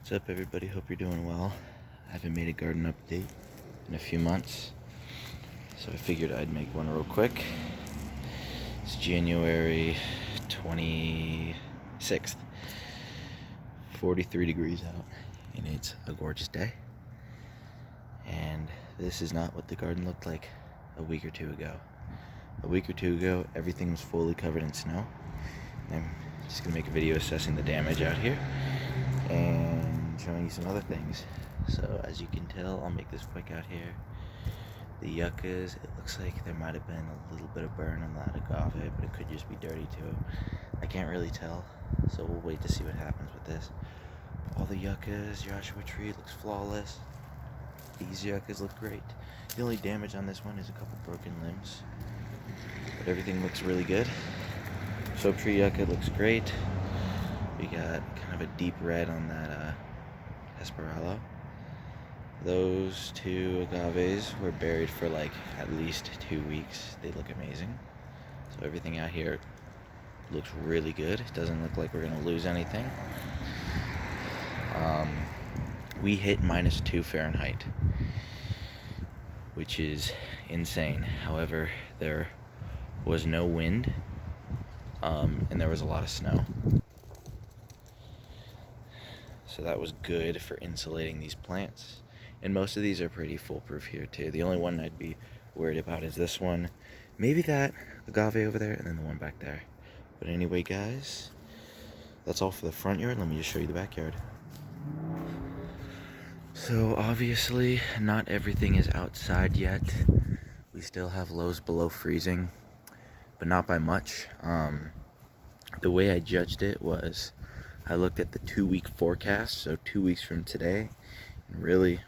What's up, everybody? Hope you're doing well. I haven't made a garden update in a few months, so I figured I'd make one real quick. It's January 26th, 43 degrees out, and it's a gorgeous day. And this is not what the garden looked like a week or two ago. A week or two ago, everything was fully covered in snow. And I'm just gonna make a video assessing the damage out here and showing you some other things. So as you can tell, I'll make this quick out here. The yuccas, it looks like there might have been a little bit of burn on that agave, but it could just be dirty too. I can't really tell, so we'll wait to see what happens with this. All the yuccas, Joshua tree looks flawless. These yuccas look great. The only damage on this one is a couple broken limbs, but everything looks really good. Soap tree yucca looks great. We got kind of a deep red on that Esperalo. Those two agaves were buried for like at least 2 weeks. They look amazing. So everything out here looks really good. It doesn't look like we're gonna lose anything. We hit -2 Fahrenheit, which is insane. However, there was no wind, and there was a lot of snow. So that was good for insulating these plants. And most of these are pretty foolproof here too. The only one I'd be worried about is this one. Maybe that agave over there, and then the one back there. But anyway, guys, that's all for the front yard. Let me just show you the backyard. So obviously, not everything is outside yet. We still have lows below freezing, but not by much. The way I judged it was I looked at the 2-week forecast, so 2 weeks from today, and really,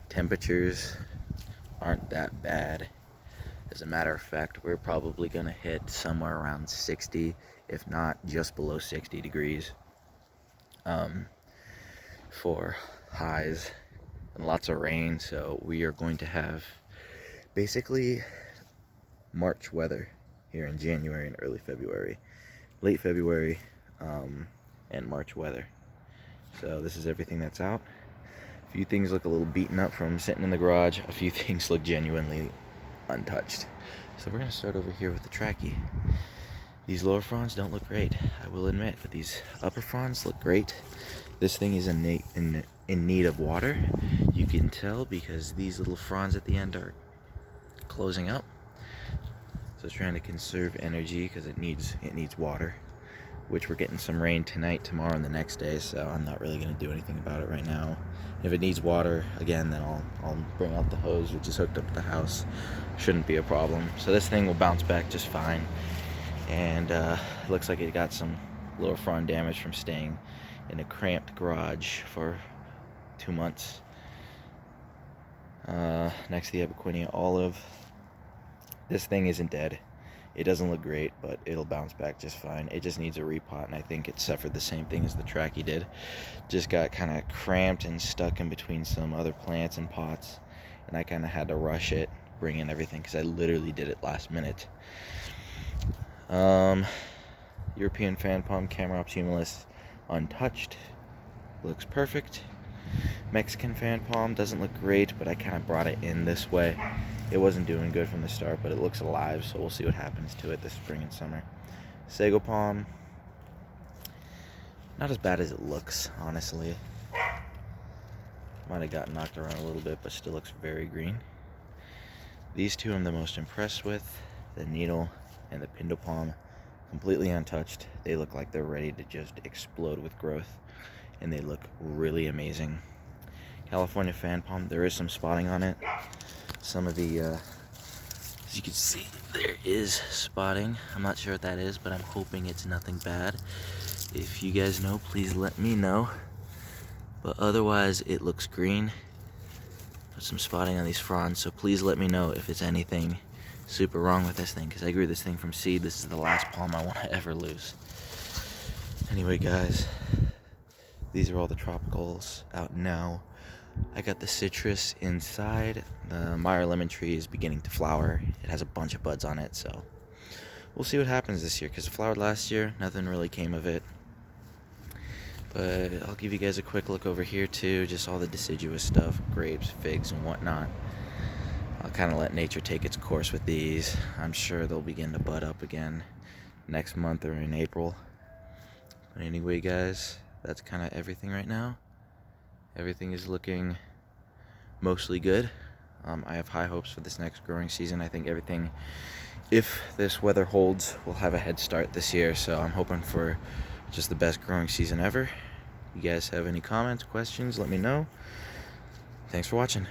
temperatures aren't that bad. As a matter of fact, we're probably gonna hit somewhere around 60, if not just below 60 degrees for highs, and lots of rain. So we are going to have basically March weather here in January and early February, late February, and March weather. So this is everything that's out. A few things look a little beaten up from sitting in the garage. A few things look genuinely untouched. So we're gonna start over here with the trachea. These lower fronds don't look great, I will admit, but these upper fronds look great. This thing is in need of water. You can tell because these little fronds at the end are closing up. So it's trying to conserve energy because it needs water, which we're getting some rain tonight, tomorrow, and the next day, so I'm not really going to do anything about it right now. If it needs water, again, then I'll bring out the hose, which is hooked up to the house. Shouldn't be a problem. So this thing will bounce back just fine. And it looks like it got some lower frond damage from staying in a cramped garage for 2 months. Next to the Aberquinia olive. This thing isn't dead. It doesn't look great, but it'll bounce back just fine. It just needs a repot, and I think it suffered the same thing as the trachea did. Just got kind of cramped and stuck in between some other plants and pots, and I kind of had to rush it, bring in everything, because I literally did it last minute. European fan palm, Camerops humilis, untouched. Looks perfect. Mexican fan palm doesn't look great, but I kind of brought it in this way. It wasn't doing good from the start, but it looks alive, so we'll see what happens to it this spring and summer. Sago palm, not as bad as it looks, honestly. Might have gotten knocked around a little bit, but still looks very green. These two I'm the most impressed with, the needle and the pindo palm, completely untouched. They look like they're ready to just explode with growth, and they look really amazing. California fan palm, there is some spotting on it. Some of the, as you can see, there is spotting. I'm not sure what that is, but I'm hoping it's nothing bad. If you guys know, please let me know. But otherwise, it looks green. Put some spotting on these fronds, so please let me know if it's anything super wrong with this thing, because I grew this thing from seed. This is the last palm I want to ever lose. Anyway, guys, these are all the tropicals out now. I got the citrus inside. The Meyer lemon tree is beginning to flower. It has a bunch of buds on it, so we'll see what happens this year, because it flowered last year. Nothing really came of it. But I'll give you guys a quick look over here too, just all the deciduous stuff, grapes, figs, and whatnot. I'll kind of let nature take its course with these. I'm sure they'll begin to bud up again next month or in April. But anyway, guys, that's kind of everything right now. Everything is looking mostly good. I have high hopes for this next growing season. I think everything, if this weather holds, will have a head start this year. So I'm hoping for just the best growing season ever. You guys have any comments, questions, let me know. Thanks for watching.